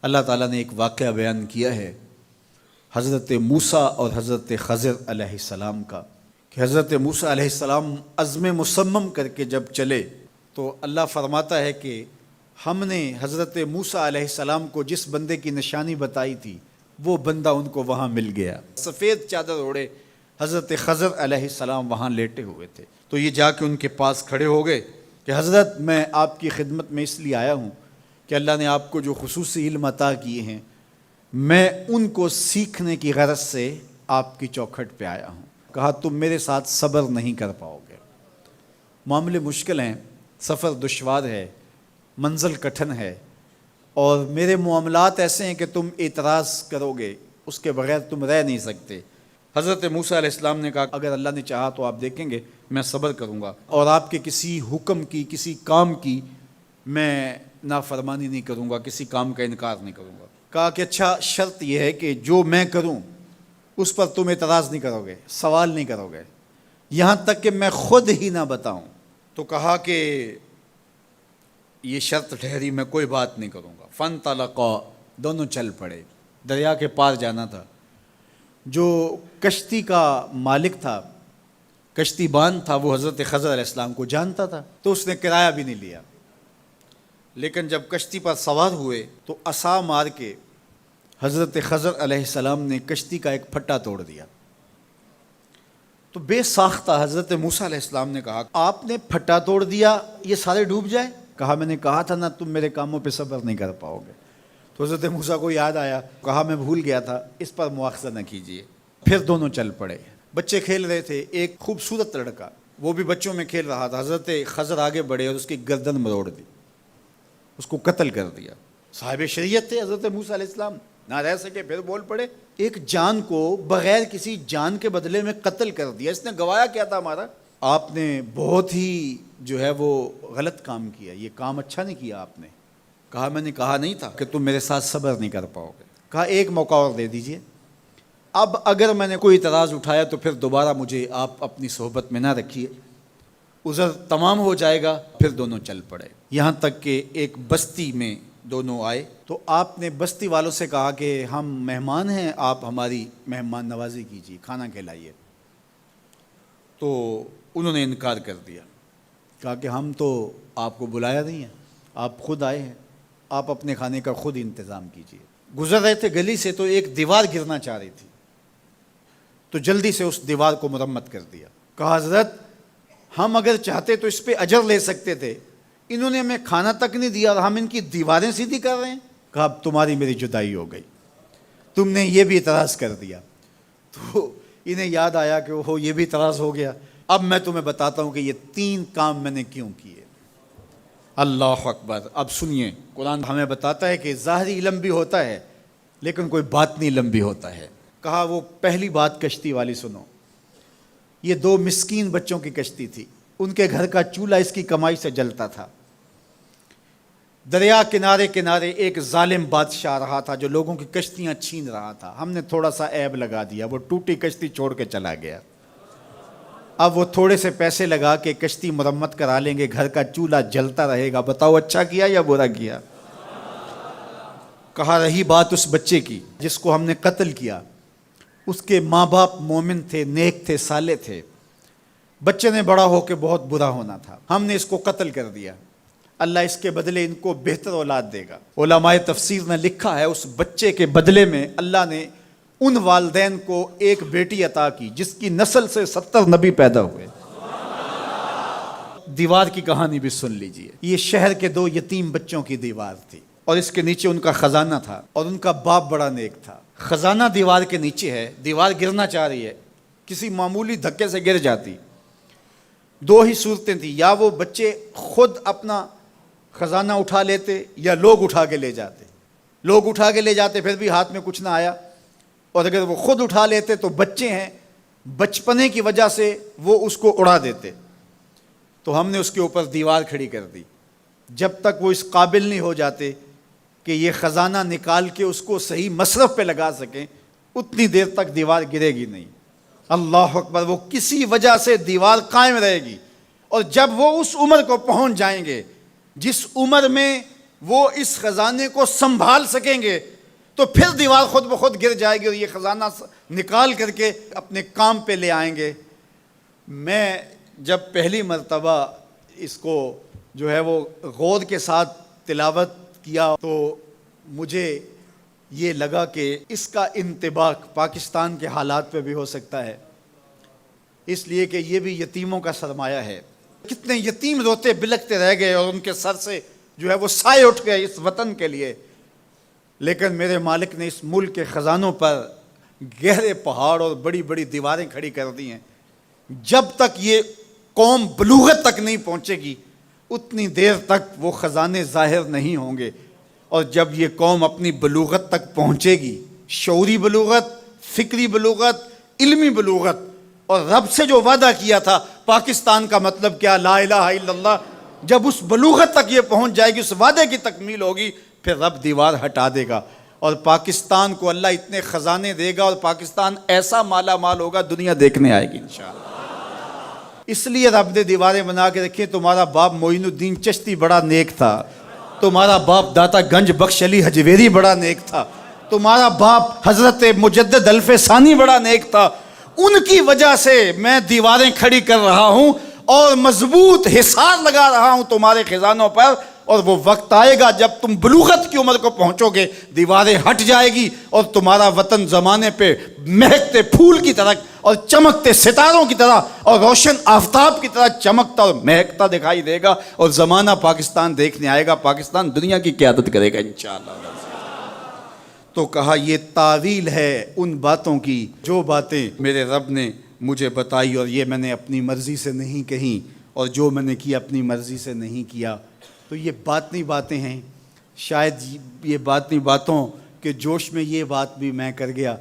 اللہ تعالیٰ نے ایک واقعہ بیان کیا ہے حضرت موسیٰ اور حضرت خضر علیہ السلام کا، کہ حضرت موسیٰ علیہ السلام عزم مصمم کر کے جب چلے تو اللہ فرماتا ہے کہ ہم نے حضرت موسیٰ علیہ السلام کو جس بندے کی نشانی بتائی تھی وہ بندہ ان کو وہاں مل گیا۔ سفید چادر اوڑے حضرت خضر علیہ السلام وہاں لیٹے ہوئے تھے، تو یہ جا کے ان کے پاس کھڑے ہو گئے کہ حضرت میں آپ کی خدمت میں اس لیے آیا ہوں کہ اللہ نے آپ کو جو خصوصی علم عطا کیے ہیں میں ان کو سیکھنے کی غرض سے آپ کی چوکھٹ پہ آیا ہوں۔ کہا تم میرے ساتھ صبر نہیں کر پاؤ گے، معاملے مشکل ہیں، سفر دشوار ہے، منزل کٹھن ہے، اور میرے معاملات ایسے ہیں کہ تم اعتراض کرو گے اس کے بغیر تم رہ نہیں سکتے۔ حضرت موسیٰ علیہ السلام نے کہا اگر اللہ نے چاہا تو آپ دیکھیں گے میں صبر کروں گا اور آپ کے کسی حکم کی کسی کام کی میں نافرمانی نہیں کروں گا، کسی کام کا انکار نہیں کروں گا۔ کہا کہ اچھا شرط یہ ہے کہ جو میں کروں اس پر تم اعتراض نہیں کرو گے، سوال نہیں کرو گے، یہاں تک کہ میں خود ہی نہ بتاؤں۔ تو کہا کہ یہ شرط ٹھہری، میں کوئی بات نہیں کروں گا۔ فانطلقا، دونوں چل پڑے، دریا کے پار جانا تھا۔ جو کشتی کا مالک تھا، کشتی بان تھا، وہ حضرت خضر علیہ السلام کو جانتا تھا تو اس نے کرایہ بھی نہیں لیا، لیکن جب کشتی پر سوار ہوئے تو عصا مار کے حضرت خضر علیہ السلام نے کشتی کا ایک پھٹا توڑ دیا۔ تو بے ساختہ حضرت موسیٰ علیہ السلام نے کہا آپ نے پھٹا توڑ دیا، یہ سارے ڈوب جائے؟ کہا میں نے کہا تھا نا تم میرے کاموں پہ صبر نہیں کر پاؤ گے۔ تو حضرت موسیٰ کو یاد آیا، کہا میں بھول گیا تھا، اس پر مواخذہ نہ کیجیے۔ پھر دونوں چل پڑے، بچے کھیل رہے تھے، ایک خوبصورت لڑکا وہ بھی بچوں میں کھیل رہا تھا۔ حضرت خضر آگے بڑھے اور اس کی گردن مروڑ دی، اس کو قتل کر دیا۔ صاحب شریعت تھے حضرت موسیٰ علیہ السلام، نہ رہ سکے، پھر بول پڑے ایک جان کو بغیر کسی جان کے بدلے میں قتل کر دیا، اس نے گوایا کیا تھا ہمارا؟ آپ نے بہت ہی جو ہے وہ غلط کام کیا، یہ کام اچھا نہیں کیا آپ نے۔ کہا میں نے کہا نہیں تھا کہ تم میرے ساتھ صبر نہیں کر پاؤ گے۔ کہا ایک موقع اور دے دیجئے، اب اگر میں نے کوئی اعتراض اٹھایا تو پھر دوبارہ مجھے آپ اپنی صحبت میں نہ رکھیے، عذر تمام ہو جائے گا۔ پھر دونوں چل پڑے، یہاں تک کہ ایک بستی میں دونوں آئے تو آپ نے بستی والوں سے کہا کہ ہم مہمان ہیں، آپ ہماری مہمان نوازی کیجیے، کھانا کھلائیے۔ تو انہوں نے انکار کر دیا، کہا کہ ہم تو آپ کو بلایا نہیں ہے، آپ خود آئے ہیں، آپ اپنے کھانے کا خود انتظام کیجیے۔ گزر رہے تھے گلی سے تو ایک دیوار گرنا چاہ رہی تھی، تو جلدی سے اس دیوار کو مرمت کر دیا۔ کہا حضرت ہم اگر چاہتے تو اس پہ اجر لے سکتے تھے، انہوں نے ہمیں کھانا تک نہیں دیا اور ہم ان کی دیواریں سیدھی کر رہے ہیں۔ کہا اب تمہاری میری جدائی ہو گئی، تم نے یہ بھی اعتراض کر دیا۔ تو انہیں یاد آیا کہ وہ یہ بھی اعتراض ہو گیا۔ اب میں تمہیں بتاتا ہوں کہ یہ 3 کام میں نے کیوں کیے۔ اللہ اکبر۔ اب سنیے، قرآن ہمیں بتاتا ہے کہ ظاہری علم بھی ہوتا ہے لیکن کوئی باطنی علم بھی ہوتا ہے۔ کہا وہ پہلی بات کشتی والی سنو، یہ 2 مسکین بچوں کی کشتی تھی، ان کے گھر کا چولہا اس کی کمائی سے جلتا تھا۔ دریا کنارے کنارے ایک ظالم بادشاہ رہا تھا جو لوگوں کی کشتیاں چھین رہا تھا، ہم نے تھوڑا سا عیب لگا دیا، وہ ٹوٹی کشتی چھوڑ کے چلا گیا۔ اب وہ تھوڑے سے پیسے لگا کے کشتی مرمت کرا لیں گے، گھر کا چولہا جلتا رہے گا، بتاؤ اچھا کیا یا برا کیا؟ کہا رہی بات اس بچے کی جس کو ہم نے قتل کیا، اس کے ماں باپ مومن تھے، نیک تھے، صالح تھے، بچے نے بڑا ہو کے بہت برا ہونا تھا، ہم نے اس کو قتل کر دیا، اللہ اس کے بدلے ان کو بہتر اولاد دے گا۔ علماء تفسیر نے لکھا ہے اس بچے کے بدلے میں اللہ نے ان والدین کو ایک بیٹی عطا کی جس کی نسل سے 70 نبی پیدا ہوئے۔ دیوار کی کہانی بھی سن لیجئے، یہ شہر کے 2 یتیم بچوں کی دیوار تھی اور اس کے نیچے ان کا خزانہ تھا اور ان کا باپ بڑا نیک تھا۔ خزانہ دیوار کے نیچے ہے، دیوار گرنا چاہ رہی ہے، کسی معمولی دھکے سے گر جاتی۔ 2 ہی صورتیں تھیں، یا وہ بچے خود اپنا خزانہ اٹھا لیتے یا لوگ اٹھا کے لے جاتے۔ لوگ اٹھا کے لے جاتے پھر بھی ہاتھ میں کچھ نہ آیا، اور اگر وہ خود اٹھا لیتے تو بچے ہیں، بچپنے کی وجہ سے وہ اس کو اڑا دیتے۔ تو ہم نے اس کے اوپر دیوار کھڑی کر دی، جب تک وہ اس قابل نہیں ہو جاتے کہ یہ خزانہ نکال کے اس کو صحیح مصرف پہ لگا سکیں، اتنی دیر تک دیوار گرے گی نہیں۔ اللہ اکبر۔ وہ کسی وجہ سے دیوار قائم رہے گی، اور جب وہ اس عمر کو پہنچ جائیں گے جس عمر میں وہ اس خزانے کو سنبھال سکیں گے تو پھر دیوار خود بخود گر جائے گی اور یہ خزانہ نکال کر کے اپنے کام پہ لے آئیں گے۔ میں جب پہلی مرتبہ اس کو جو ہے وہ غور کے ساتھ تلاوت کیا تو مجھے یہ لگا کہ اس کا انطباق پاکستان کے حالات پہ بھی ہو سکتا ہے، اس لیے کہ یہ بھی یتیموں کا سرمایہ ہے۔ کتنے یتیم روتے بلکتے رہ گئے اور ان کے سر سے جو ہے وہ سائے اٹھ گئے اس وطن کے لیے، لیکن میرے مالک نے اس ملک کے خزانوں پر گہرے پہاڑ اور بڑی بڑی دیواریں کھڑی کر دی ہیں۔ جب تک یہ قوم بلوغت تک نہیں پہنچے گی اتنی دیر تک وہ خزانے ظاہر نہیں ہوں گے، اور جب یہ قوم اپنی بلوغت تک پہنچے گی، شعوری بلوغت، فکری بلوغت، علمی بلوغت، اور رب سے جو وعدہ کیا تھا پاکستان کا مطلب کیا، لا الہ الا اللہ، جب اس بلوغت تک یہ پہنچ جائے گی، اس وعدے کی تکمیل ہوگی، پھر رب دیوار ہٹا دے گا اور پاکستان کو اللہ اتنے خزانے دے گا اور پاکستان ایسا مالا مال ہوگا دنیا دیکھنے آئے گی انشاءاللہ۔ اس لیے رب نے دیواریں بنا کے رکھی۔ تمہارا باپ معین الدین چشتی بڑا نیک تھا، تمہارا باپ داتا گنج بخش علی حجویری بڑا نیک تھا، تمہارا باپ حضرت مجدد الف ثانی بڑا نیک تھا، ان کی وجہ سے میں دیواریں کھڑی کر رہا ہوں اور مضبوط حصار لگا رہا ہوں تمہارے خزانوں پر، اور وہ وقت آئے گا جب تم بلوغت کی عمر کو پہنچو گے دیواریں ہٹ جائے گی اور تمہارا وطن زمانے پہ مہکتے پھول کی طرح اور چمکتے ستاروں کی طرح اور روشن آفتاب کی طرح چمکتا اور مہکتا دکھائی دے گا، اور زمانہ پاکستان دیکھنے آئے گا، پاکستان دنیا کی قیادت کرے گا انشاءاللہ۔ تو کہا یہ تعویل ہے ان باتوں کی جو باتیں میرے رب نے مجھے بتائی، اور یہ میں نے اپنی مرضی سے نہیں کہیں، اور جو میں نے کیا اپنی مرضی سے نہیں کیا۔ تو یہ باطنی باتیں ہیں، شاید یہ باطنی باتوں کے جوش میں یہ بات بھی میں کر گیا۔